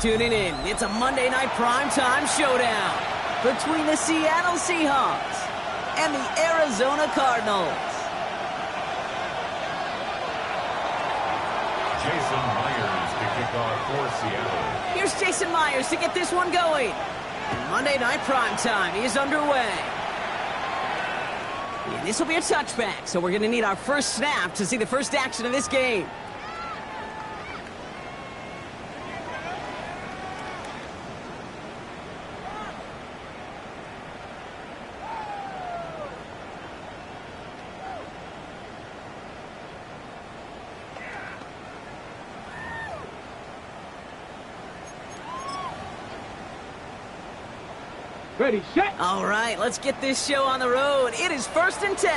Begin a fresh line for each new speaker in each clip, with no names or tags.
Tuning in, it's a Monday night primetime showdown between the Seattle Seahawks and the Arizona Cardinals.
Jason Myers to kick off for Seattle.
Here's Jason Myers to get this one going. And Monday night primetime is underway. And this will be a touchback, so we're going to need our first snap to see the first action of this game.
Ready, set.
All right, let's get this show on the road. It is 1st and 10.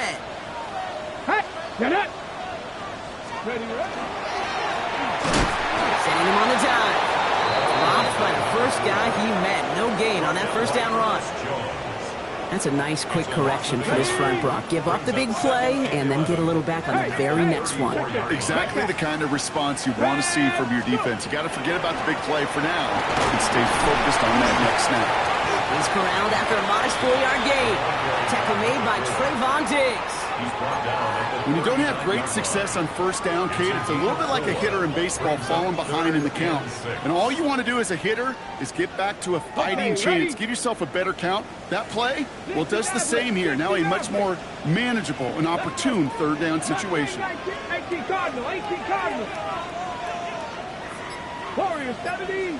Hey, get it. Ready, ready.
Sending him on the dive. Dropped by the first guy he met. No gain on that first down run. That's a nice quick correction for this front, Brock. Give up the big play and then get a little back on the very next one.
Exactly the kind of response you want to see from your defense. You got to forget about the big play for now and stay focused on that next snap.
He's corralled after a modest 4-yard gain. Tackle made by Trayvon Diggs.
When you don't have great success on first down, Kate, it's a little bit like a hitter in baseball falling behind in the count. And all you want to do as a hitter is get back to a fighting chance. Give yourself a better count. That play, well, does the same here. Now a much more manageable and opportune third down situation.
18 Cardinal, 18 Cardinal. Warriors 70.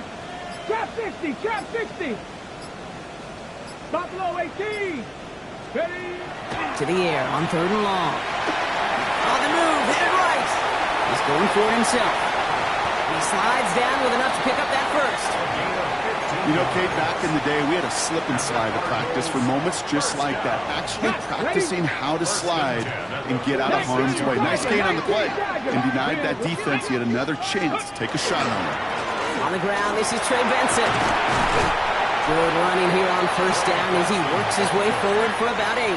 Trap 60, trap 60. Buffalo 18. Ready.
To the air on 3rd and long. On the move, hit it right. He's going for it himself. He slides down with enough to pick up that first.
You know, Kate, back in the day, we had a slip and slide at practice for moments just like that. Actually practicing how to slide and get out of harm's way. Nice gain on the play. And denied that defense yet another chance to take a shot on it.
On the ground, this is Trey Benson. Good running here on first down as he works his way forward for about 8.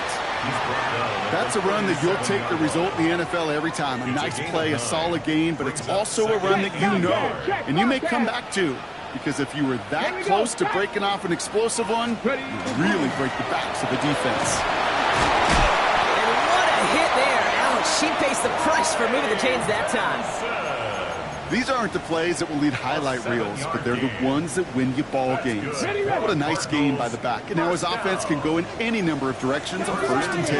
That's a run that you'll take the result in the NFL every time. A nice play, a solid gain, but it's also a run that you know and you may come back to. Because if you were that close to breaking off an explosive one, you really break the backs of the defense.
And what a hit there. Ouch, she pays the price for moving the chains that time.
These aren't the plays that will lead highlight reels, but they're the ones that win you ball games. What a nice gain by the back. And now his offense can go in any number of directions on 1st and 10.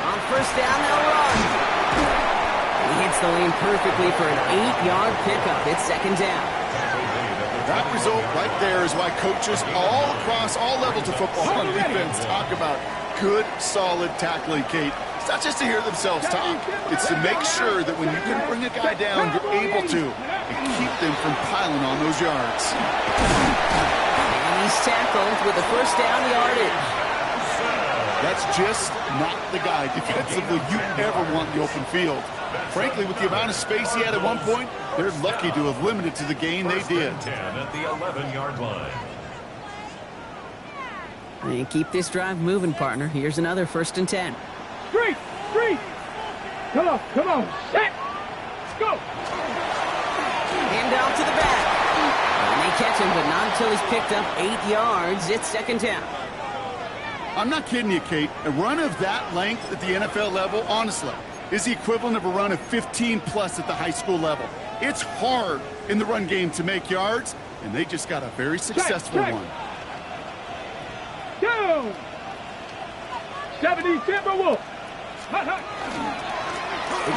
On first down, they'll run. He hits the lane perfectly for an 8-yard pickup. It's 2nd down.
That result right there is why coaches all across all levels of football on defense talk about good, solid tackling, Kate. It's not just to hear themselves talk. It's to make sure that when you can bring a guy down, you're able to and keep them from piling on those yards.
And he's tackled with the first down yardage.
That's just not the guy defensively you ever want in the open field. Frankly, with the amount of space he had at one point, they're lucky to have limited to the gain they did.
10 at the 11-yard line.
And keep this drive moving, partner. Here's another 1st and 10.
Street! Come on, set! Let's go!
Hand out to the back. And they catch him, but not until he's picked up 8 yards. It's 2nd down.
I'm not kidding you, Kate. A run of that length at the NFL level, honestly, is the equivalent of a run of 15-plus at the high school level. It's hard in the run game to make yards, and they just got a very successful one.
Down! 70 Timberwolves!
We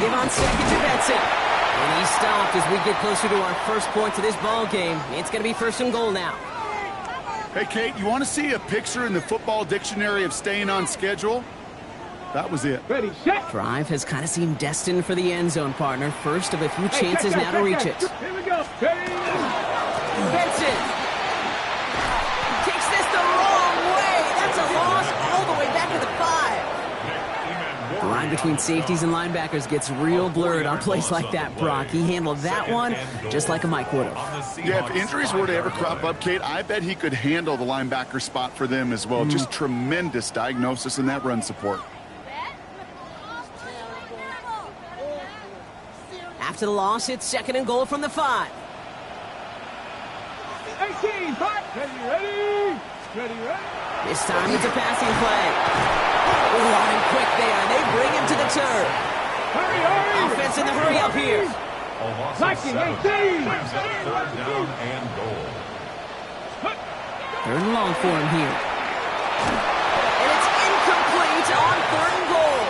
give on 2nd to Benson. And he's stopped as we get closer to our first point to this ball game. It's going to be 1st and goal now.
Hey, Kate, you want to see a picture in the football dictionary of staying on schedule? That was it.
Ready, set!
Drive has kind of seemed destined for the end zone, partner. First of a few chances now to reach it.
Here we go. Ready.
Benson takes this the wrong way. That's a loss all the way back to the 5. The line between safeties and linebackers gets real blurred on plays like that, Brock. He handled that one just like a Mike would have.
Yeah, if injuries were to ever crop up, Kate, I bet he could handle the linebacker spot for them as well. Just tremendous diagnosis in that run support.
After the loss, it's 2nd and goal from the 5.
18, fight. Ready.
This time it's a passing play. Oh, and quick there. They bring him to the turf.
Hurry.
Offense in the hurry up here.
Liking 18.
Brings up 3rd down and goal.
3rd and long for him here. And it's incomplete on 3rd and goal.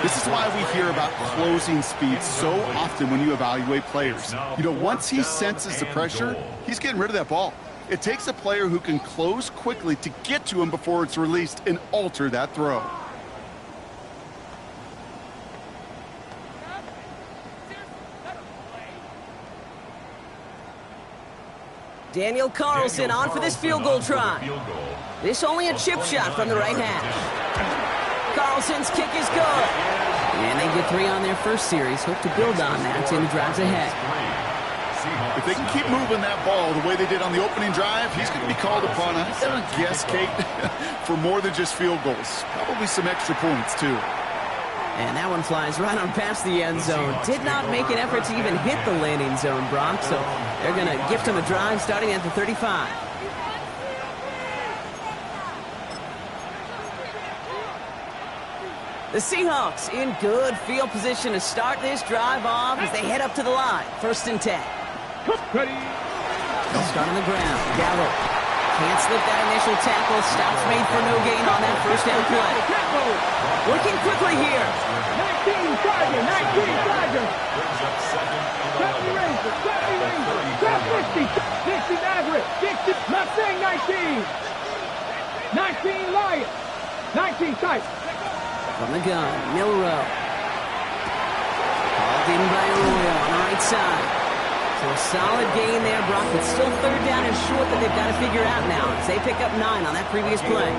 This is why we hear about closing speed so often when you evaluate players. You know, once he senses the pressure, he's getting rid of that ball. It takes a player who can close quickly to get to him before it's released and alter that throw.
Daniel Carlson on for this field goal try. This only a chip shot from the right hash. Carlson's kick is good. And they get 3 on their first series. Hope to build on that in the drives ahead.
If they can keep moving that ball the way they did on the opening drive, he's going to be called upon, I guess, Kate, for more than just field goals. Probably some extra points, too.
And that one flies right on past the end zone. Did not make an effort to even hit the landing zone, Brock. So they're going to gift him a drive starting at the 35. The Seahawks in good field position to start this drive off as they head up to the line. 1st and 10.
Ready.
They'll start on the ground. Gallo can't slip that initial tackle. Stops made for no gain on that 1st down play. Working quickly here.
19 Tiger. 19 Tiger. Set me Ranger. Set 50. Dixie Maverick. Dixie. Not saying 19. 19 Lion. 19 Tiger.
From the gun, Milrow. Called in by Arroyo on the right side. So a solid gain there, Brock, but still 3rd down and short that they've got to figure out now as they pick up 9 on that previous play.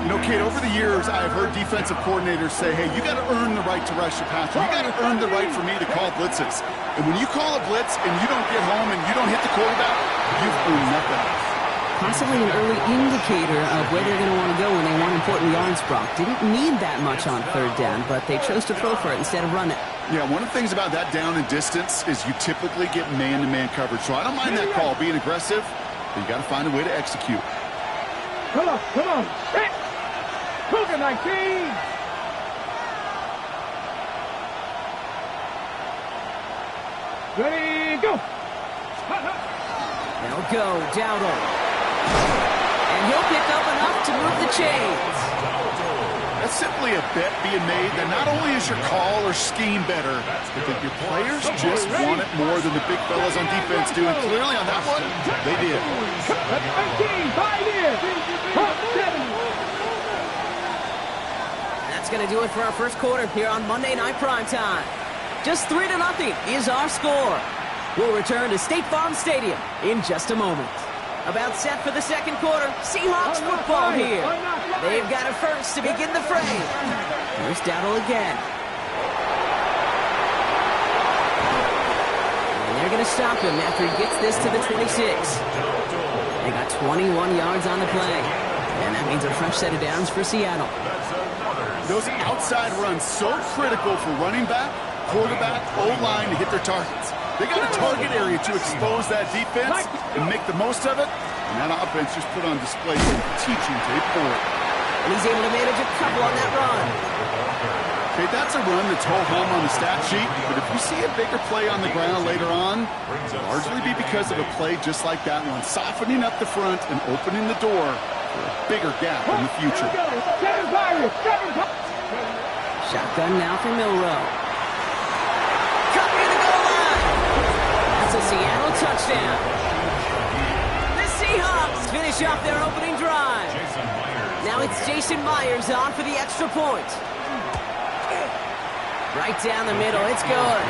You know, Kate, over the years, I've heard defensive coordinators say, hey, you got to earn the right to rush your passer. You got to earn the right for me to call blitzes. And when you call a blitz and you don't get home and you don't hit the quarterback, you've earned nothing.
Possibly an early indicator of where they're going to want to go when they want important yards, Brock. Didn't need that much on 3rd down, but they chose to throw for it instead of run it.
Yeah, one of the things about that down and distance is you typically get man-to-man coverage. So I don't mind that call being aggressive, but you got to find a way to execute.
Come on. Set. Cougar 19. Ready, go.
They'll go, Dowdle. And he'll pick up enough to move the chains.
That's simply a bet being made that not only is your call or scheme better, but that your players just want it more than the big fellas on defense do. And clearly on that one, they did.
19, 5 in. 70.
That's going to do it for our first quarter here on Monday Night Primetime. Just 3-0 is our score. We'll return to State Farm Stadium in just a moment. About set for the 2nd quarter. Seahawks football here. They've got it first to begin the fray. Here's Dowdle again. And they're going to stop him after he gets this to the 26. They got 21 yards on the play. And that means a fresh set of downs for Seattle.
Those outside runs so critical for running back, quarterback, O-line to hit their targets. They got a target area to expose that defense and make the most of it. And that offense just put on display some teaching tape for it.
And he's able to manage a couple on that run.
Okay, that's a run that's ho-hum on the stat sheet, but if you see a bigger play on the ground later on, it'll largely be because of a play just like that one, softening up the front and opening the door for a bigger gap in the future.
Shotgun now for Milrow. Cut near the goal line. That's a Seattle touchdown. The Seahawks finish off their opening drive. Now it's Jason Myers on for the extra point. Right down the middle, it's good.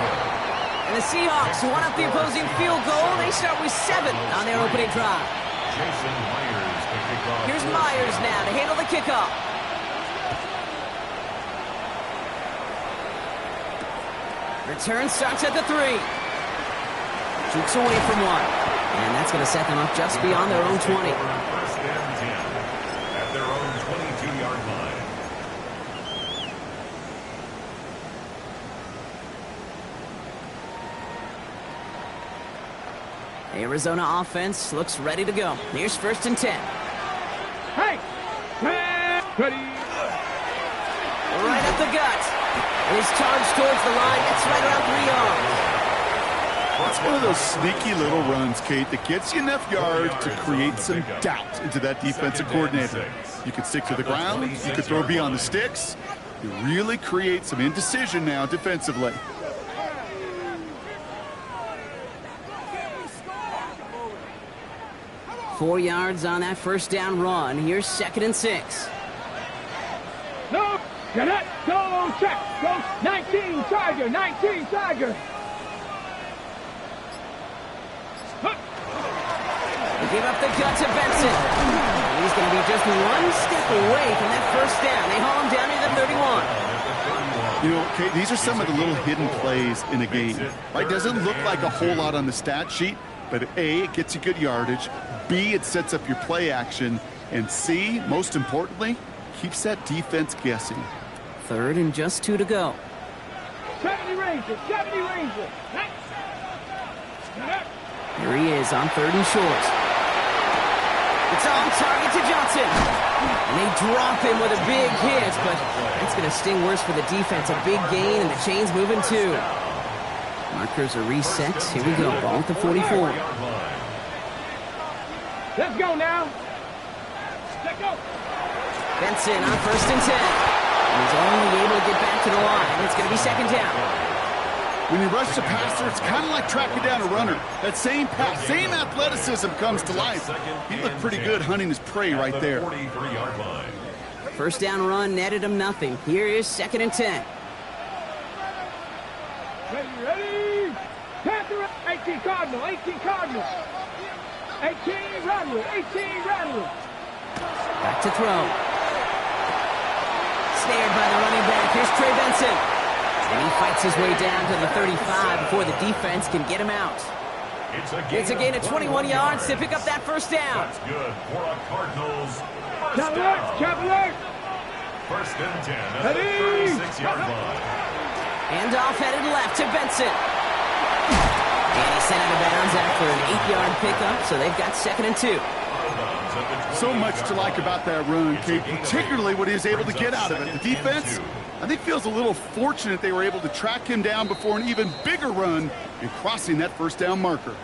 And the Seahawks won up the opposing field goal. They start with 7 on their opening drive. Here's Myers now to handle the kickoff. Return starts at the 3. Jukes away from 1. And that's going to set them up just beyond their own 20.
First and 10 at their own 22-yard line.
Arizona offense looks ready to go. Here's 1st and 10.
Hey! Ready!
Right up the gut. His charge towards the line. It's right around 3 yards.
It's one of those sneaky little runs, Kate, that gets you enough yards to create some doubt into that defensive coordinator. You can stick to the ground. You can throw beyond the sticks. You really create some indecision now defensively.
Four yards on that 1st down run. Here's 2nd and 6.
No! Get it! Go! Check! Go! 19 Charger! 19 Charger!
They give up the gut to Benson. He's going to be just one step away from that 1st down. They haul him down to the 31.
You know, Kate, these are some of the little hidden plays in a game. Right? Doesn't look like a whole lot on the stat sheet, but A, it gets you good yardage. B, it sets up your play action. And C, most importantly, keeps that defense guessing.
3rd and just 2 to go.
70 Rangers! 70 Rangers!
Here he is on 3rd and short. It's on target to Johnson. And they drop him with a big hit, but it's going to sting worse for the defense. A big gain, and the chain's moving too. Markers are reset. Here we go. Ball at the 44.
Let's go now! Let's go!
Benson on 1st and 10. He's only able to get back to the line. It's going to be 2nd down.
When you rush the passer, it's kind of like tracking down a runner. That same pass, same athleticism comes to life. He looked pretty good hunting his prey right there.
1st down run netted him nothing. Here is 2nd and 10.
Ready! Panther! 18 Cardinal! 18 Cardinal! 18 Rattler! 18 Rattler!
Back to throw. Snared by the running back. Here's Trey Benson. And he fights his way down to the 35 before the defense can get him out. It's a gain of 21 yards to pick up that 1st down.
That's good for a Cardinals first
Cavalier!
down.
Cavalier!
1st and 10 at the 36-yard line.
Handoff headed left to Benson. And he sent out of bounds after an 8-yard pickup, so they've got 2nd and 2.
So much to like about that run, Kate, particularly what he was able to get out of it. The defense, I think, feels a little fortunate they were able to track him down before an even bigger run and crossing that 1st down marker.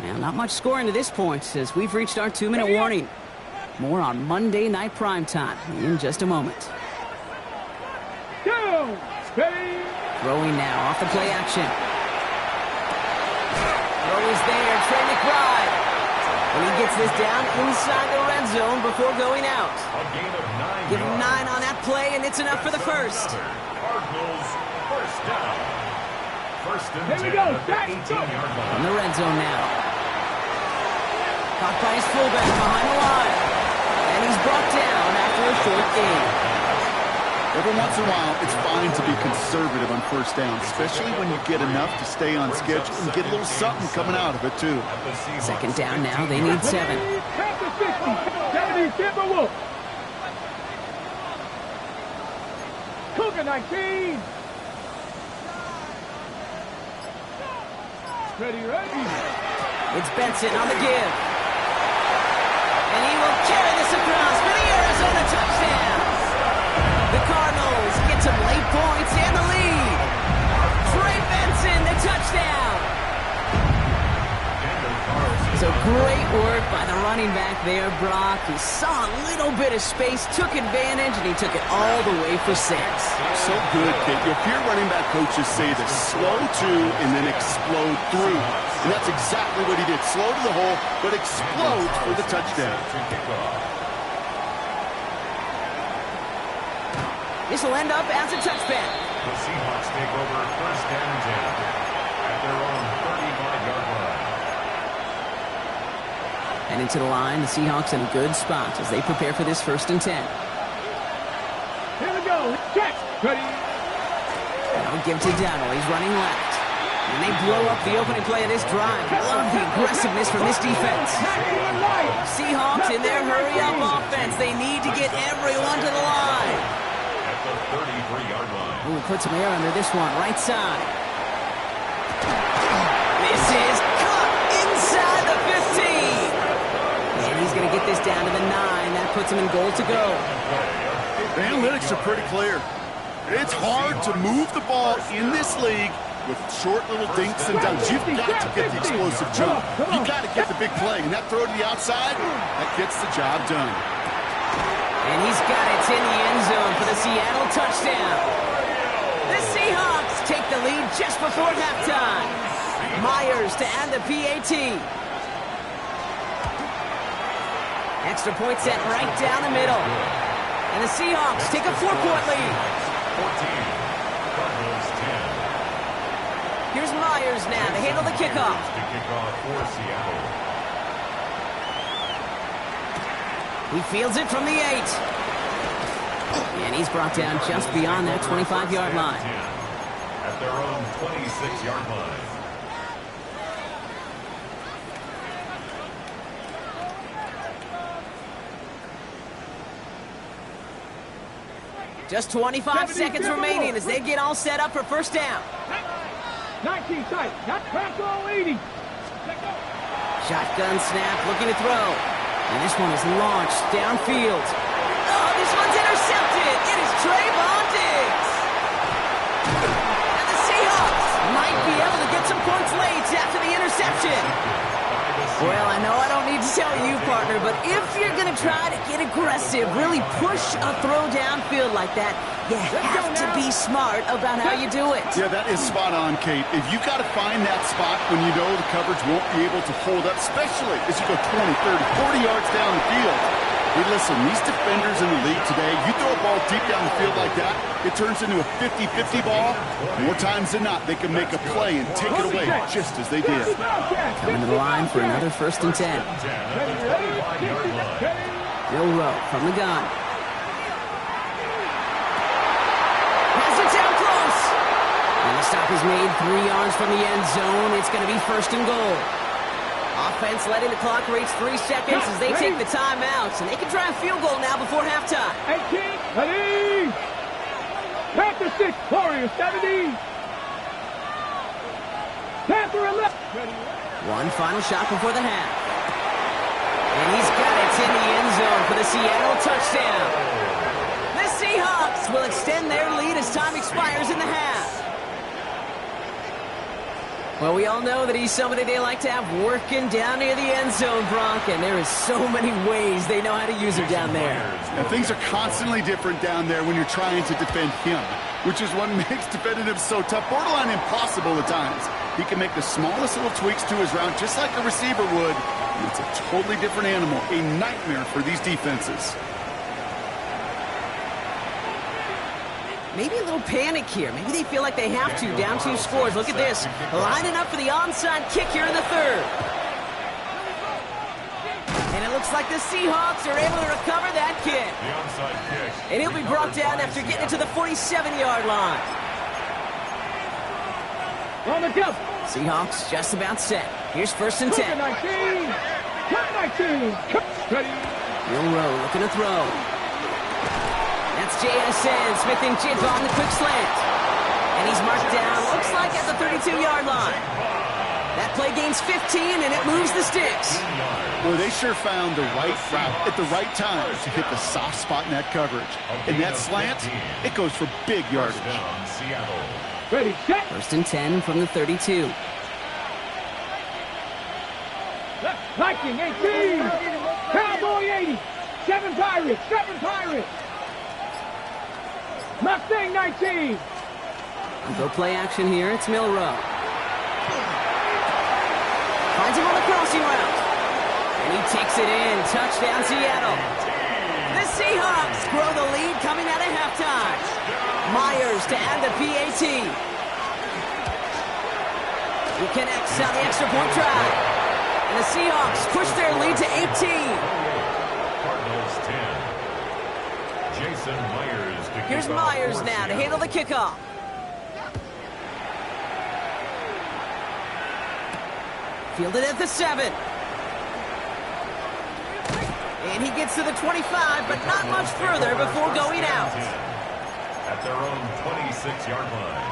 Now, not much scoring to this point as we've reached our 2-minute warning. More on Monday Night Primetime in just a moment.
Go! Ready!
Throwing now off the play action. Throw is there, Trey McBride. And he gets this down inside the red zone before going out.
A gain of 9
Give him
yards.
9 on that play, and it's enough for the 1st.
Cardinals first down. 1st and
Here we
10
go.
at the
Back,
18-yard
From
line.
the red zone now. Caught by his fullback behind the line. And he's brought down after a short gain.
Every once in a while, it's fine to be conservative on 1st down, especially when you get enough to stay on schedule and get a little something coming out of it, too.
2nd down now. They need 7.
Panther 60! 70 Timberwolf! Cougar 19! Ready!
It's Benson on the give. And he will carry this across for the Arizona touchdown. The Cardinals get some late points and the lead. Trey Benson, the touchdown. So great work by the running back there, Brock. He saw a little bit of space, took advantage, and he took it all the way for 6.
So good, kid. You'll hear running back coaches say this: slow to and then explode through. And that's exactly what he did. Slow to the hole, but explodes for the touchdown.
This will end up as a touchback.
The Seahawks take over 1st and 10 at their own 35-yard line.
And into the line, the Seahawks in a good spot as they prepare for this 1st and 10.
Here we go! Check! Ready!
Now give to Dowdle. He's running left. And they blow up the opening play of this drive. Love the aggressiveness from this defense. Seahawks in their hurry-up offense. They need to get everyone to the line.
At the 33-yard line.
Ooh, put some air under this one. Right side. This is caught inside. puts him in goal to go.
The analytics are pretty clear. It's hard to move the ball in this league with short little dinks and dunks. You've got to get the explosive jump. You've got to get the big play. And that throw to the outside, that gets the job done.
And he's got it in the end zone for the Seattle touchdown. The Seahawks take the lead just before halftime. Myers to add the PAT. Extra point set right down the middle. And the Seahawks take a 4-point lead.
14. Cardinals 10.
Here's Myers now to handle the kickoff.
To kick off for Seattle.
He fields it from the 8. And he's brought down just beyond that 25-yard line.
At their own 26-yard line.
Just 25 seconds remaining as they get all set up for first down.
19 tight. Not pass all 80.
Shotgun snap, looking to throw. And this one is launched downfield. Oh, this one's intercepted. It is Trayvon Diggs. And the Seahawks might be able to get some points late after the interception. Well, I know I don't need to tell you, partner, but if you're going to try to get aggressive, really push a throw downfield like that, you have to be smart about how you do it.
Yeah, that is spot on, Kate. If you've got to find that spot when you know the coverage won't be able to hold up, especially as you go 20, 30, 40 yards down the field. Hey, listen, these defenders in the league today, you throw a ball deep down the field like that, it turns into a 50-50 ball. More times than not, they can make a play and take it away just as they did.
Coming to the line for another 1st and 10. Bill Rowe from the gun. Has it down close. And the stop is made 3 yards from the end zone. It's going to be 1st and goal. Offense letting the clock reach 3 seconds as they take the timeouts. And they can try a field goal now before halftime.
18, ready. Panther 6, Warriors 70. Panther 11.
One final shot before the half. And he's got it in the end zone for the Seattle touchdown. The Seahawks will extend their lead as time expires in the half. Well, we all know that he's somebody they like to have working down near the end zone, Brock, and there is so many ways they know how to use him down there.
And things are constantly different down there when you're trying to defend him, which is what makes defending him so tough, borderline impossible at times. He can make the smallest little tweaks to his route just like a receiver would, and it's a totally different animal, a nightmare for these defenses.
Maybe a little panic here. Maybe they feel like they have to, down 2 scores. Look at this, lining up for the onside kick here in the 3rd. And it looks like the Seahawks are able to recover that kick.
The onside kick.
And he'll be brought down after getting it to the 47-yard line.
On the jump.
Seahawks just about set. Here's 1st and 10.
19. 19. Ready.
Bill Rowe looking to throw. That's JSN, Smith and Jib on the quick slant. And he's marked down, looks like at the 32-yard line. That play gains 15, and it moves the sticks.
Well, they sure found the right route at the right time to hit the soft spot in that coverage. And that slant, it goes for big yardage.
Ready, set.
1st and 10 from the 32.
Viking 18. Cowboy 80. 7 Pirates. 7 Pirates. Mustang 19.
Go play action here. It's Milrow. Finds him on the crossing route. And he takes it in. Touchdown, Seattle. The Seahawks grow the lead coming out of halftime. Myers to add the PAT. He connects on the extra point try. And the Seahawks push their lead to 18.
Cardinals 10. Jason Myers to kick
Here's
off
Myers
for
now to
Seattle.
handle the kickoff. Fielded at the 7. And he gets to the 25, but not much further before going out.
At their own 26-yard line.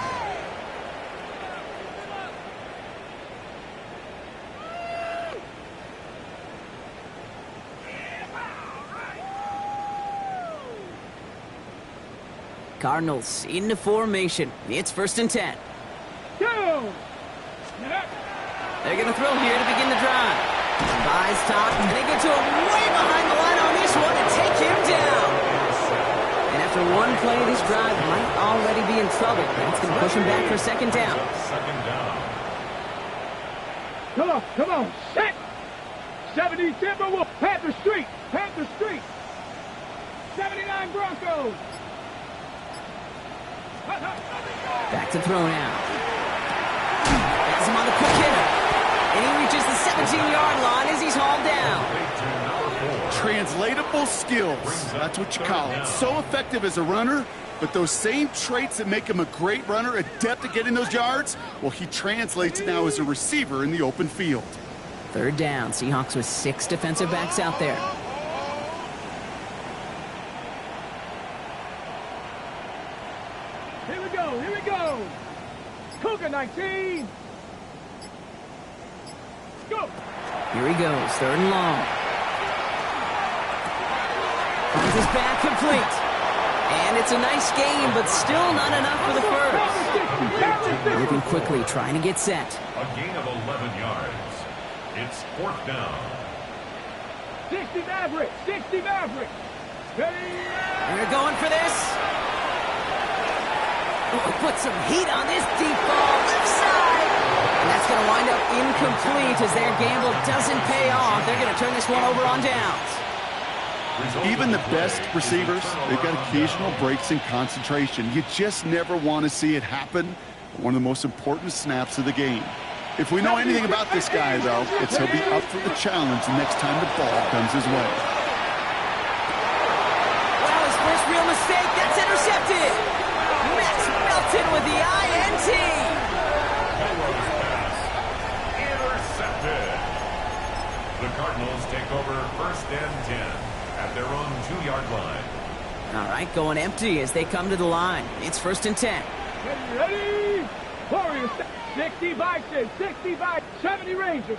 Cardinals into formation. It's 1st and 10.
Go!
They're going to throw here to begin the drive. Buys top, and they get to him way behind the line on this one to take him down. And after one play, this drive might already be in trouble. That's going to push him back for 2nd down.
Come on, set! 70 Timberwolves, Panther Street, 79 Broncos.
Back to throw now. Has him on the quick hitter. And he reaches the 17-yard line as he's hauled down.
Translatable skills. That's what you call it. So effective as a runner, but those same traits that make him a great runner, adept at getting those yards, well, he translates it now as a receiver in the open field.
3rd down. Seahawks with 6 defensive backs out there.
Here we go. Cougar 19. Go.
Here he goes, 3rd and long. Finds his back complete. And it's a nice game, but still not enough for the first. Moving quickly, trying to get set.
A gain of 11 yards. It's 4th down.
60 Mavericks.
They're going for this. Put some heat on this deep ball, left side. And that's going to wind up incomplete as their gamble doesn't pay off. They're going to turn this one over on downs.
Even the best receivers, they've got occasional breaks in concentration. You just never want to see it happen. One of the most important snaps of the game. If we know anything about this guy, though, it's he'll be up for the challenge the next time the ball comes his way.
Well, his first real mistake, that's intercepted. Max Melton with the INT.
Intercepted. The Cardinals take over 1st and 10 at their own 2-yard line.
All right, going empty as they come to the line. It's 1st and 10.
Ready? Warriors. 65, 70 Ranger.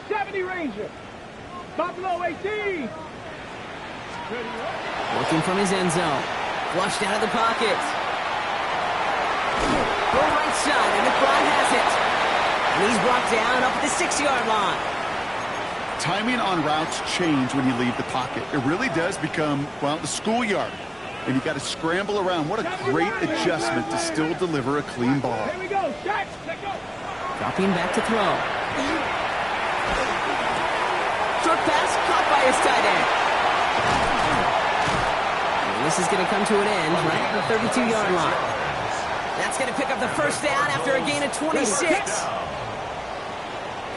Buffalo 18.
Working from his end zone. Flushed out of the pocket. Go right side, and McBride has it. And he's brought down up at the 6-yard line.
Timing on routes change when you leave the pocket. It really does become, well, the schoolyard. And you got to scramble around. What a great adjustment to still deliver a clean ball.
Here we go. Shot. Let go.
Dropping back to throw. Short pass caught by his tight end. And this is going to come to an end right at the 32-yard line. That's going to pick up the 1st down after a gain of 26.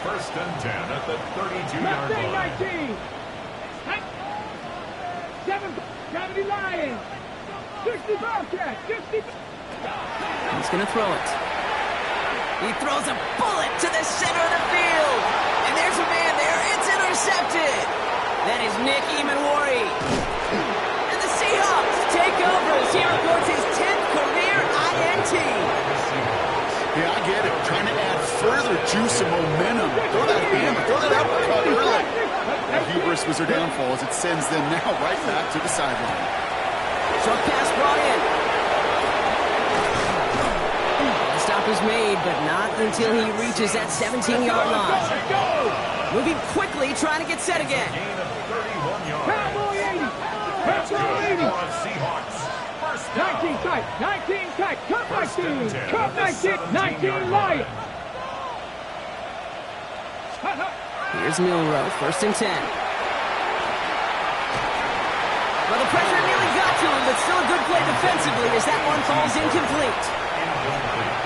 1st and 10 at the 32-yard line.
19. 70 Lions. 60 Bobcats. 60.
He's going to throw it. He throws a bullet to the center of the field. And there's a man there. It's intercepted. That is Nick Emanwari. And the Seahawks take over as he records his 10th career INT.
Yeah, I get it. Trying to add further juice and momentum. Throw that hammer. Throw that uppercut early. The hubris was their downfall as it sends them now right back to the sideline.
Short pass brought in. The stop is made, but not until he reaches that 17-yard line. Moving quickly, trying to get set again.
Gain of 31 yards.
Cowboy 80.
That's good
Cowboy 80.
for the Seahawks. 1st down.
19 tight. Cup 19.
10
Cup
at the
19. 19 Lions.
Here's Milrow, 1st and 10. Well, the pressure nearly got to him, but still a good play defensively as that one falls incomplete.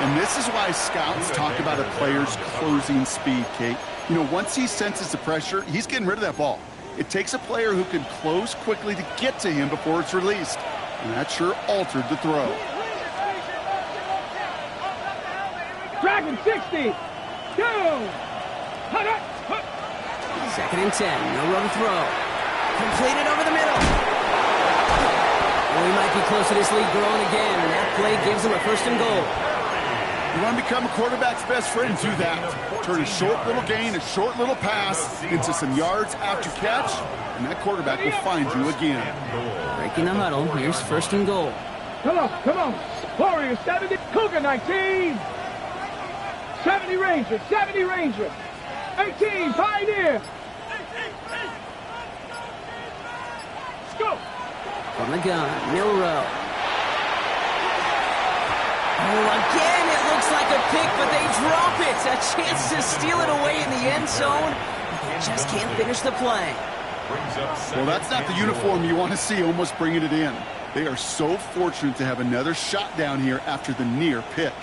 And this is why scouts talk about a player's closing speed, Kate. You know, once he senses the pressure, he's getting rid of that ball. It takes a player who can close quickly to get to him before it's released. And that sure altered the throw.
Dragon 60. Go.
2nd and 10, no run throw. Completed over the middle. Well, he might be close to this league growing again, and that play gives him a 1st and goal.
You want to become a quarterback's best friend, do that. Turn a short little gain, a short little pass into some yards after catch, and that quarterback will find you again.
Breaking the huddle, here's 1st and goal.
Come on, come on. Warriors 70, Cougar 19. 70 Ranger, 70 Ranger. 18, Pioneer. Let's go.
From the gun, Milrow. Oh, again, it looks like a pick, but they drop it. A chance to steal it away in the end zone. They just can't finish the play.
Well, that's not the uniform you want to see almost bringing it in. They are so fortunate to have another shot down here after the near pick.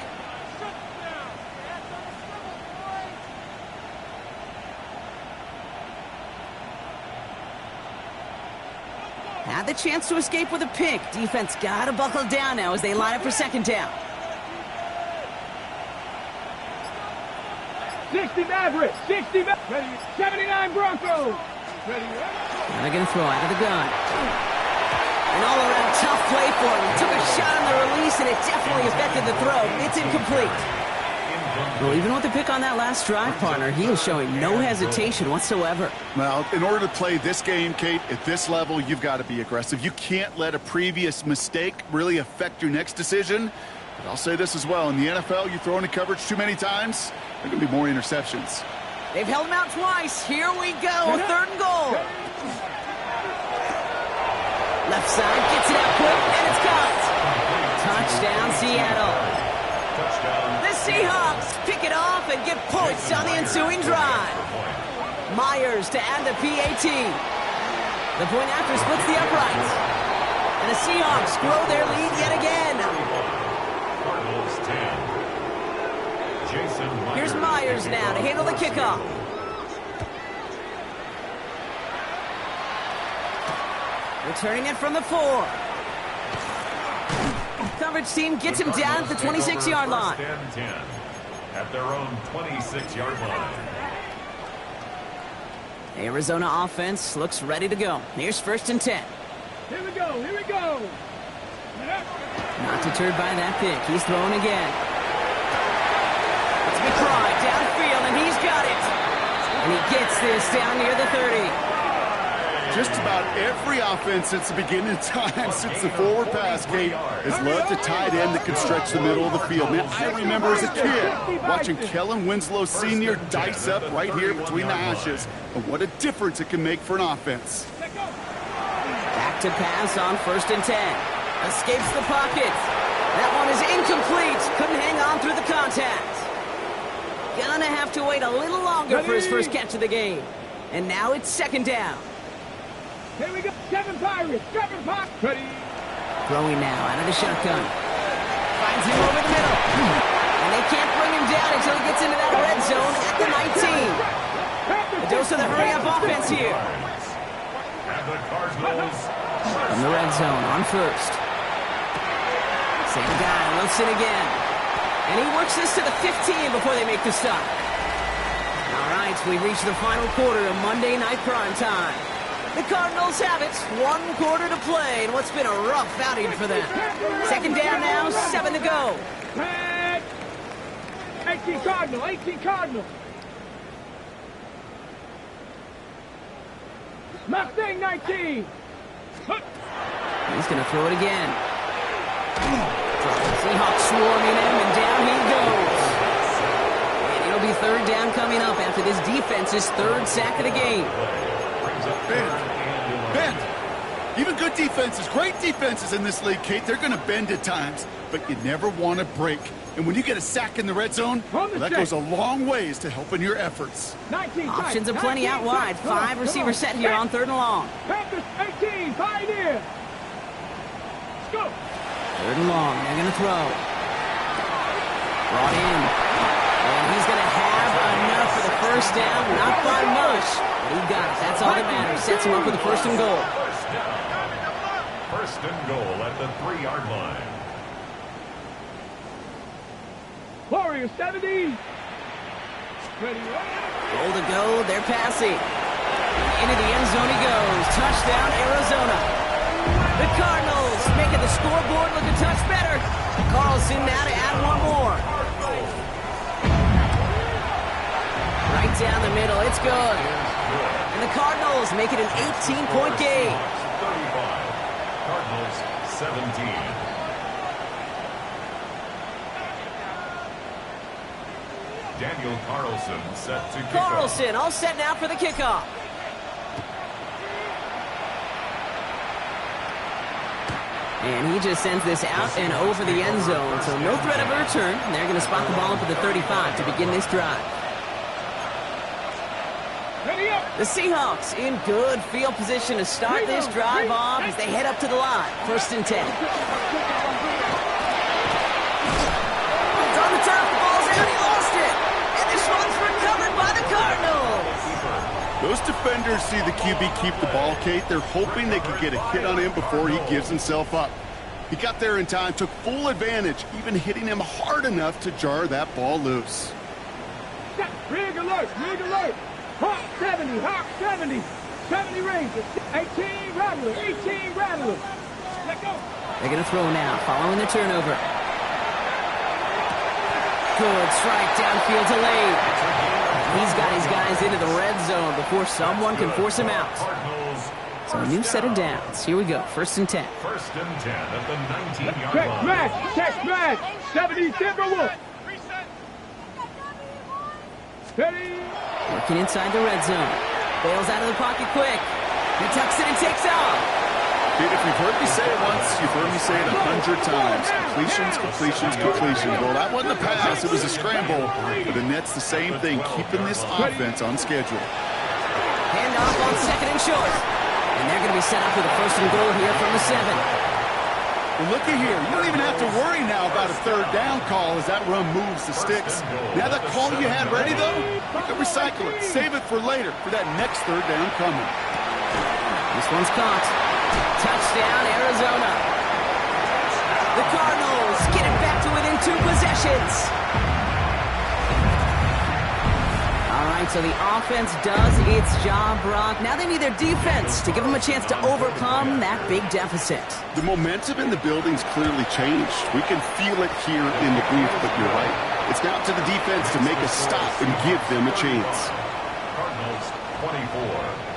Had the chance to escape with a pick. Defense got to buckle down now as they line up for second down.
60 Mavericks, 60 Mavericks, 79 Broncos. Ready.
Now they're going to throw out of the gun. An all-around tough play for him. He took a shot on the release, and it definitely affected the throw. It's incomplete. Well, even with the pick on that last drive, partner, he is showing no hesitation whatsoever.
Well, in order to play this game, Kate, at this level, you've got to be aggressive. You can't let a previous mistake really affect your next decision. But I'll say this as well. In the NFL, you throw into coverage too many times, there are going to be more interceptions.
They've held him out twice. Here we go. Third and goal. Left side, gets it out quick, and it's caught. Touchdown, Seattle. The Seahawks pick it off and get points on the ensuing drive. Myers to add the PAT. The point after splits the uprights. And the Seahawks grow their lead yet again. Here's Myers now to handle the kickoff. Returning it from the 4. Coverage team gets him down at the 26-yard line.
First and 10 at their own 26-yard line.
Arizona offense looks ready to go. Here's first and 10.
Here we go, here we go.
Not deterred by that pick. He's throwing again. It's McCry downfield, and he's got it. And he gets this down near the 30.
Just about every offense since the beginning of time, since the forward pass, Kate, has loved a tight end that can stretch the middle of the field. Man, I remember as a kid watching Kellen Winslow Sr. dice up right here between the hashes. And what a difference it can make for an offense.
Back to pass on first and 10. Escapes the pocket. That one is incomplete. Couldn't hang on through the contact. Gonna have to wait a little longer for his first catch of the game. And now it's second down.
Here we go, Kevin Pirates, Kevin Pirates. Ready.
Throwing now out of the shotgun. Finds him over the middle. And they can't bring him down until he gets into that red zone at the 19. A dose of the hurry-up offense here. From the red zone on first. Same guy, Wilson again. And he works this to the 15 before they make the stop. All right, we reach the final quarter of Monday Night Prime Time. The Cardinals have it. 1 quarter to play in what's been a rough outing for them. Second down now, 7 to go.
18 Cardinal, 18 Cardinal. Mustang 19.
He's going to throw it again. Seahawks swarming him, and down he goes. And it'll be third down coming up after this defense's third sack of the game.
Bend. Even good defenses, great defenses in this league, Kate, they're going to bend at times, but you never want to break. And when you get a sack in the red zone, well, that goes a long ways to helping your effords.
Options aplenty out wide. 5 receivers set here on third and long.
Panthers 18, Pioneer. Let's go.
Third and long. They're going to throw. Brought in. And he's going to have enough for the first down. Not by much. But he got it. That's all that matters. Sets him up with the first and goal.
First and goal at the 3-yard line.
Warriors 70. Ready.
Goal to go. They're passing. Into the end zone he goes. Touchdown, Arizona. The Cardinals making the scoreboard look a touch better. Carlson now to add one more. Right down the middle. It's good. And the Cardinals make it an 18-point game.
35. Cardinals 17. Daniel Carlson set to kick
Carlson all set now for the kickoff. And he just sends this out and over the end zone, so no threat of a return. They're going to spot the ball up at the 35 to begin this drive. The Seahawks in good field position to start this drive off as they head up to the line. 1st and 10. It's on the top, the ball's out, he lost it. And this one's recovered by the Cardinals.
Those defenders see the QB keep the ball, Kate. They're hoping they can get a hit on him before he gives himself up. He got there in time, took full advantage, even hitting him hard enough to jar that ball loose.
Rig alert, rig alert. Hawk 70, Hawk 70. 70 Rangers, 18 Rattlers, 18 Rattlers. Let go.
They're going to throw now, following the turnover. Good strike, downfield delayed. He's got his guys into the red zone before someone can force him out. So a new set of downs. Here we go, 1st and 10.
1st and 10 at the 19-yard
Check
line.
match, check match. 70 Timberwolves. Steady.
Working inside the red zone. Bails out of the pocket quick. He tucks it and takes off.
Dude, if you've heard me say it once, you've heard me say it 100 times. Completions, completions, completions. Well, that wasn't a pass. It was a scramble. But the Nets the same thing, keeping this offense on schedule.
Handoff on 2nd and short. And they're going to be set up with a 1st and goal here from the 7.
Well, look at here. You don't even have to worry now about a 3rd down call as that run moves the sticks. Now that call you had ready, though, you can recycle it. Save it for later for that next 3rd down coming.
This one's caught. Touchdown, Arizona. The Cardinals get it back to within 2 possessions. All right, so the offense does its job, Brock. Now they need their defense to give them a chance to overcome that big deficit.
The momentum in the building's clearly changed. We can feel it here in the booth, but you're right. It's now to the defense to make a stop and give them a chance.
Cardinals 24.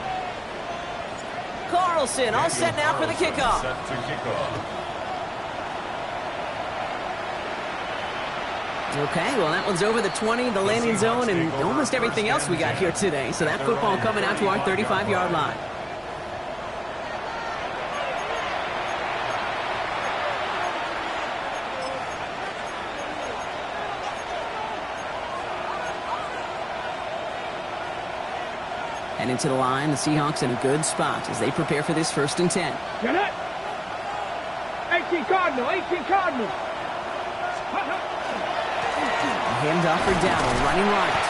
Carlson all set now for the kickoff.
Set to kickoff.
Okay, well, that one's over the 20, the landing zone, and almost everything else we got here today. So that football coming out to our 35-yard line. And into the line, the Seahawks in a good spot as they prepare for this 1st and 10.
Get it. 18 Cardinal, 18 Cardinal.
Handoff for Dowell, running right.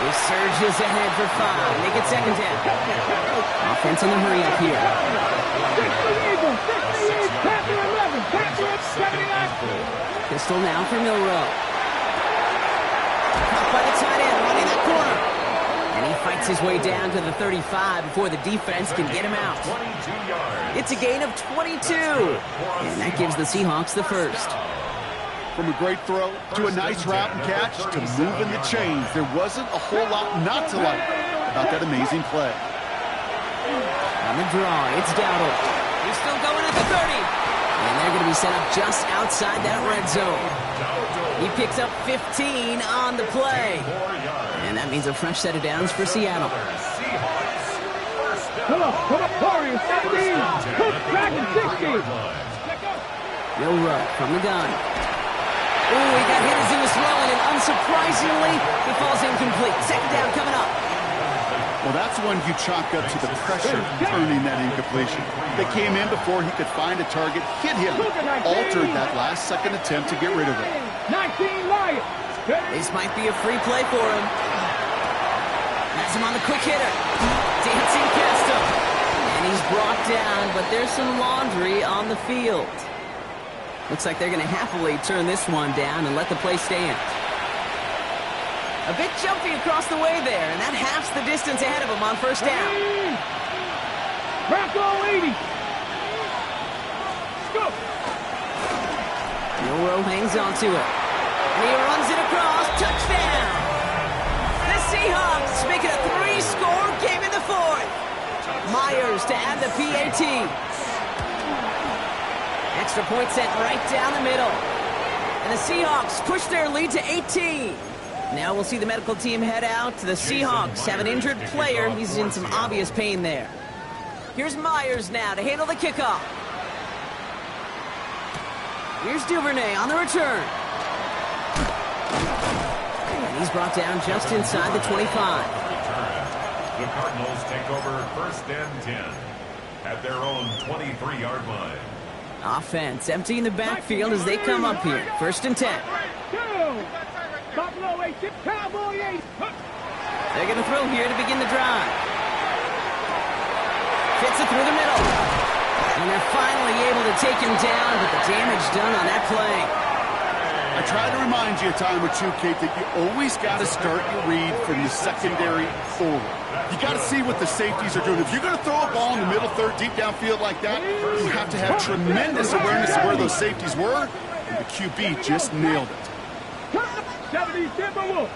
He surges ahead for 5. Make it 2nd down. Offense on the hurry up here.
60 Eagles, 68, Panther 11, Panther 79.
Pistol now for Milrow. Caught by the tight end, running that corner. And he fights his way down to the 35 before the defense can get him out.
22 yards.
It's a gain of 22. And that gives the Seahawks the 1st.
From a great throw to a nice route and catch to moving the chains, there wasn't a whole lot not to like about that amazing play.
On the draw, it's Dowdle. He's still going at the 30. And they're going to be set up just outside that red zone. He picks up 15 on the play. And that means a fresh set of downs for Seattle.
Come on, Warriors, 17. Cook back in 60.
Milrow from the gun. Ooh, he got hit as he was throwing, and unsurprisingly, he falls incomplete. 2nd down coming up.
Well, that's when you chalk up to the pressure earning that incompletion. They came in before he could find a target, hit him, altered that last-second attempt to get rid of it.
19 Lions.
This might be a free play for him. Has him on the quick hitter. Dancing past him. And he's brought down, but there's some laundry on the field. Looks like they're going to happily turn this one down and let the play stand. A bit jumpy across the way there, and that halves the distance ahead of him on 1st down.
Bronco 80. Go.
Milrow hangs on to it. And he runs it across. Touchdown! The Seahawks make it a 3-score game in the 4th. Myers to add the PAT. Extra point sent right down the middle. And the Seahawks push their lead to 18. Now we'll see the medical team head out. The Seahawks have an injured player. He's in some obvious pain there. Here's Myers now to handle the kickoff. Here's Duvernay on the return. And he's brought down just inside the 25.
The Cardinals take over 1st and 10 at their own 23-yard line.
Offense emptying the backfield as they come up here. 1st and 10. They're going to throw here to begin the drive. Fits it through the middle. And they're finally able to take him down, but the damage done on that play.
I try to remind you a time or two, Kate, that you always got to start your read from the secondary forward. You got to see what the safeties are doing. If you're going to throw a ball in the middle third, deep downfield like that, you have to have tremendous awareness of where those safeties were, and the QB just nailed it.
70, Timberwolf.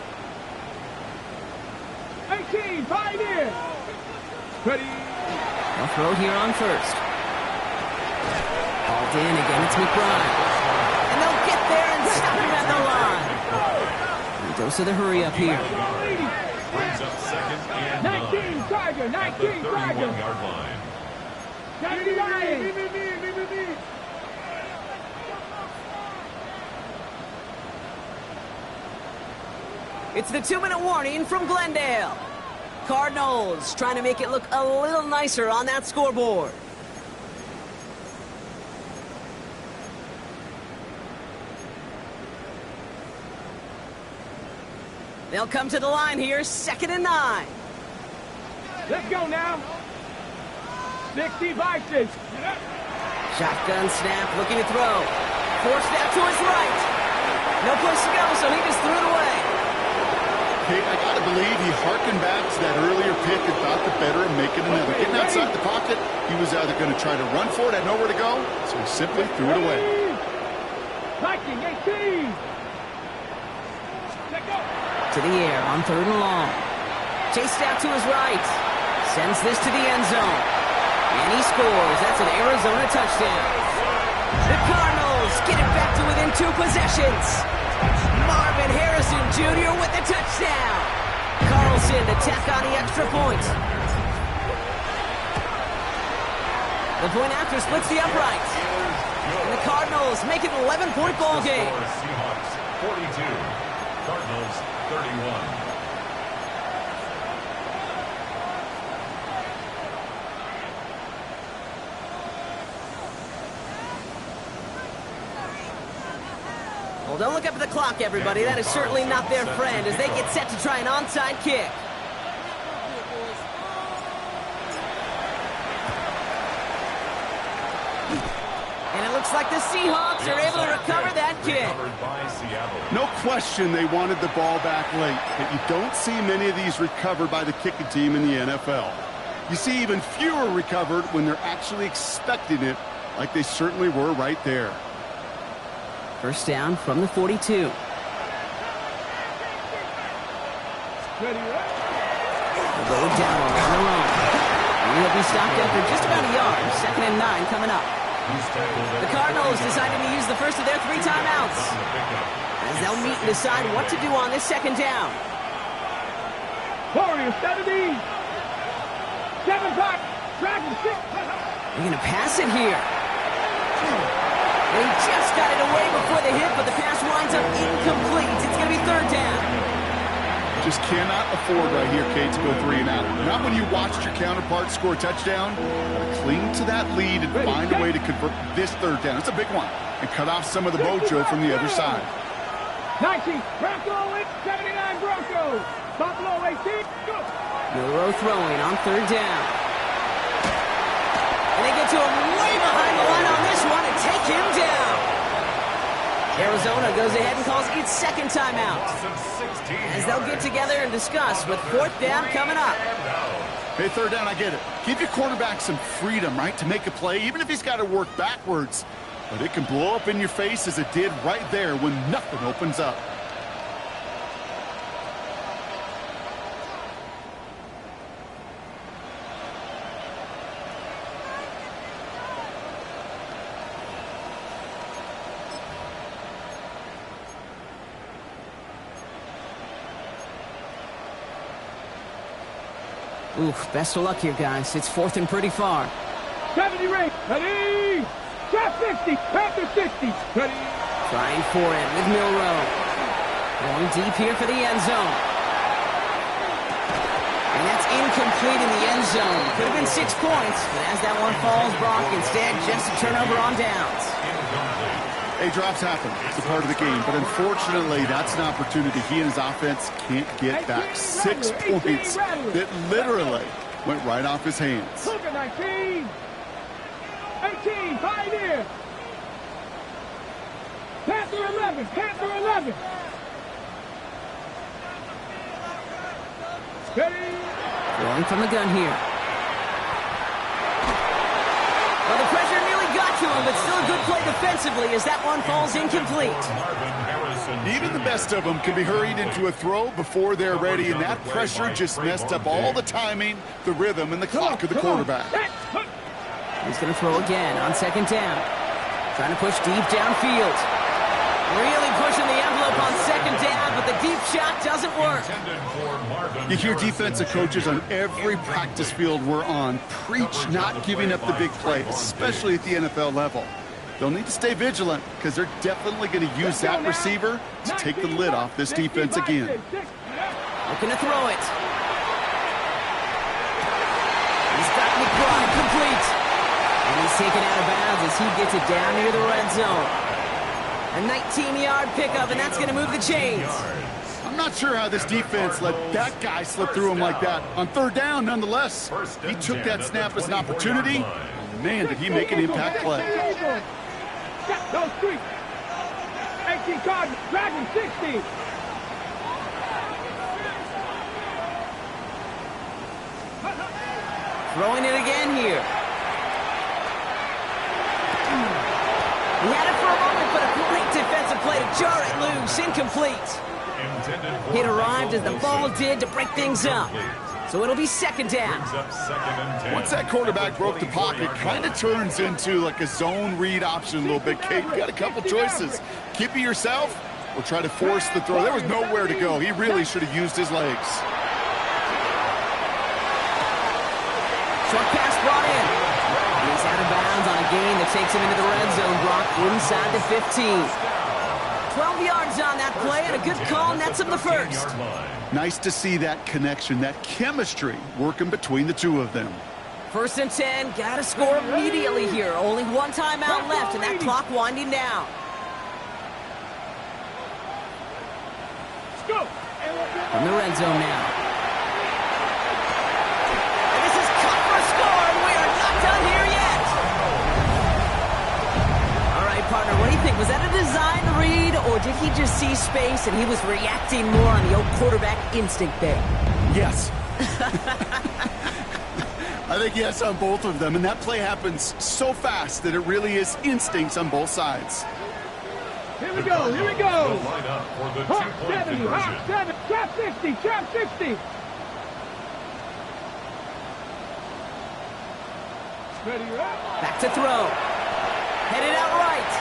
18, 5 in. Ready.
They'll throw here on 1st. Called in again, it's McBride. And they'll get there and stop him at the line. And dose of the hurry up here.
Brings up 2nd and
19, Tiger, 19,
at the
Tiger.
31-yard line.
99.
It's the 2-minute warning from Glendale. Cardinals trying to make it look a little nicer on that scoreboard. They'll come to the line here, 2nd and 9.
Let's go now. 60 vices.
Shotgun snap, looking to throw. Forced out to his right. No place to go, so he just threw it away.
Kate, I got to believe he harkened back to that earlier pick and thought the better of making another. Getting outside the pocket, he was either going to try to run for it, had nowhere to go, so he simply threw it away.
Viking, 18. Let go.
To the air on 3rd and long. Chased out to his right. Sends this to the end zone. And he scores. That's an Arizona touchdown. The Cardinals get it back to within 2 possessions. Marvin Harrison Jr. with the touchdown. Carlson to tack on the extra point. The point after splits the upright. And the Cardinals make it an 11-point ball game.
Seahawks 42, Cardinals 31.
Well, don't look up at the clock, everybody. That is certainly not their friend as they get set to try an onside kick. And it looks like the Seahawks are able to recover that kick.
No question they wanted the ball back late, but you don't see many of these recovered by the kicking team in the NFL. You see even fewer recovered when they're actually expecting it, like they certainly were right there.
1st down from the 42.
Ready,
Going down on their own. He'll be stopped after just about a yard. 2nd and 9 coming up. The Cardinals decided to use the first of their 3 timeouts, as they'll meet and decide what to do on this 2nd down.
Warriors, 70. 7-5. Dragon 6.
They're going to pass it here. They just got it away before the hit, but the pass winds up incomplete. It's going to be 3rd down.
Just cannot afford right here, Kate, to go 3 and out. Not when you watched your counterpart score a touchdown. Cling to that lead and find a way to convert this 3rd down. It's a big one. And cut off some of the mojo from the other side.
19. Bronco 79 Broncos. Buffalo 18. Go.
Milrow throwing on 3rd down. And they get to him way behind the line on this one and take him down. Arizona goes ahead and calls its 2nd timeout, as they'll get together and discuss with 4th down coming up.
Hey, 3rd down, I get it. Give your quarterback some freedom, right, to make a play, even if he's got to work backwards. But it can blow up in your face as it did right there when nothing opens up.
Oof, best of luck here, guys. It's 4th and pretty far.
70 ring. Ready. Shot 60. Panther 60. Ready.
Trying for it with Milrow. Going deep here for the end zone. And that's incomplete in the end zone. Could have been 6 points, but as that one falls, Brock, instead just a turnover on downs.
Hey, drops happen. It's a part of the game. But unfortunately, that's an opportunity he and his offense can't get back. 6 points that literally went right off his hands.
Look at 19. 18. Pioneer. Panther 11. Panther 11. Steady.
Throwing from the gun here. Well, the pressure nearly got to him, but still a good play defensively as that one falls incomplete.
Even the best of them can be hurried into a throw before they're ready, and that pressure just messed up all the timing, the rhythm, and the clock of the quarterback.
He's going to throw again on 2nd down. Trying to push deep downfield. Really pushing the envelope on 2nd down, but the deep shot doesn't work.
You hear defensive coaches on every practice field we're on preach not giving up the big play, especially at the NFL level. They'll need to stay vigilant because they're definitely going to use that receiver to take the lid off this defense again.
Looking to throw it. He's got McBride complete. And he's taken out of bounds as he gets it down near the red zone. A 19-yard pickup, and that's going to move the chains.
I'm not sure how this defense let that guy slip through him like that. On 3rd down, nonetheless, he took that snap as an opportunity. Man, did he make an impact play.
Those 3. 18 Cardinals. Dragon 60.
Throwing it again here. He had it for a moment, but a great defensive play to jar it loose. Incomplete. It arrived as the ball did to break things up. So it'll be 2nd down.
Once that quarterback broke the pocket, kind of turns into like a zone read option a little bit. Kate, you got a couple choices. Keep it yourself or try to force the throw. There was nowhere to go. He really should have used his legs.
Short pass brought in. He's out of bounds on a gain that takes him into the red zone, Brock, inside the 15. 12 yards on that play, and a good call nets him the first.
Nice to see that connection, that chemistry working between the two of them.
1st and 10, got to score immediately here. Only 1 timeout left, and that clock winding down. From the red zone now. And this is cut for a score, and we are not done here yet. All right, partner, what do you think? Was that a design read, or did he just see space and he was reacting more on the old quarterback instinct there?
Yes. I think yes on both of them, and that play happens so fast that it really is instincts on both sides.
Here we go, here we go. Hawk 70, Hawk 7, trap 60, trap 60. Ready, up.
Back to throw. Headed out right.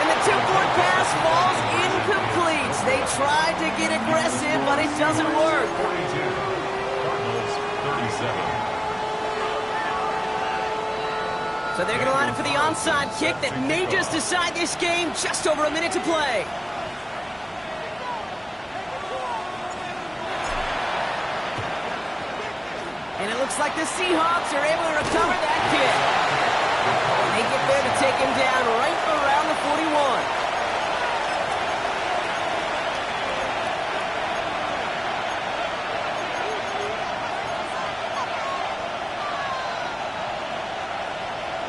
And the 2-point pass falls incomplete. They tried to get aggressive, but it doesn't work.
42. Cardinals 37.
So they're going to line up for the onside kick that may just decide this game. Just over a minute to play. And it looks like the Seahawks are able to recover that kick. And they get there to take him down right around the 41.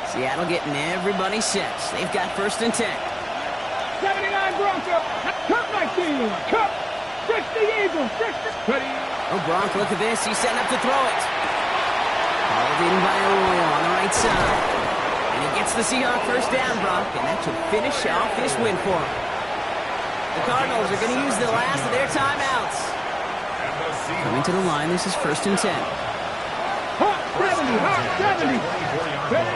Seattle getting everybody set. They've got 1st and 10.
79 Bronco. Cup 19. Cup 60 Eagles. 60. Ready.
Oh, Bronco, look at this. He's setting up to throw it. Hauled in by Arroyo on the right side. And he gets the Seahawks 1st down, Brock, and that should finish off this win for him. The Cardinals are going to use the last of their timeouts. Coming to the line, this is 1st and 10.
Hawk 70. Hawk 70. Ready.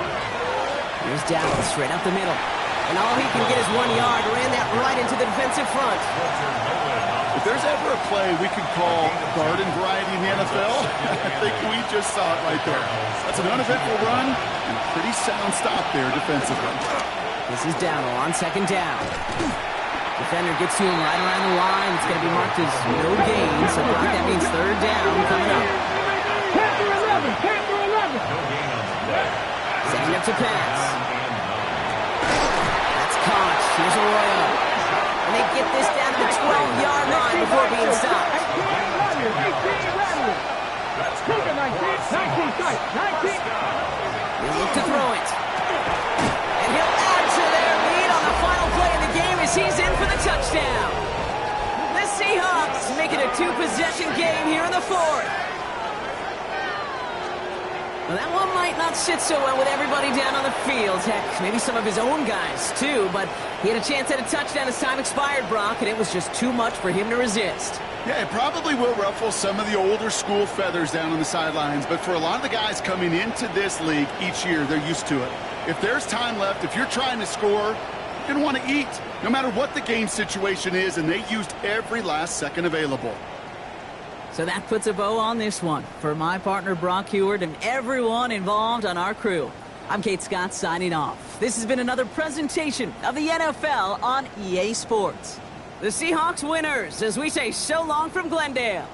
Here's Dallas straight up the middle. And all he can get is 1 yard. Ran that right into the defensive front.
The If there's ever a play we could call garden variety in the NFL, I think we just saw it right there. That's an uneventful run and a pretty sound stop there defensively.
This is Dowdle on second down. Defender gets to him right around the line. It's going to be marked as no gain, so Brock, that means third down coming up.
Panther 11, Panther 11.
No gain on the play.
Setting up to pass. That's caught. Here's Arroyo. And they get this down to the 12-yard line before being stopped.
18 Rattler. Cougar 19 tight, 19.
They look to throw it. And he'll add to their lead on the final play of the game as he's in for the touchdown. The Seahawks make it a two-possession game here in the fourth. Well, that one might not sit so well with everybody down on the field. Heck, maybe some of his own guys, too. But he had a chance at a touchdown as time expired, Brock, and it was just too much for him to resist.
Yeah, it probably will ruffle some of the older school feathers down on the sidelines, but for a lot of the guys coming into this league each year, they're used to it. If there's time left, if you're trying to score, you're going to want to eat, no matter what the game situation is, and they used every last second available.
So that puts a bow on this one. For my partner, Brock Heward, and everyone involved on our crew, I'm Kate Scott signing off. This has been another presentation of the NFL on EA Sports. The Seahawks winners as we say so long from Glendale.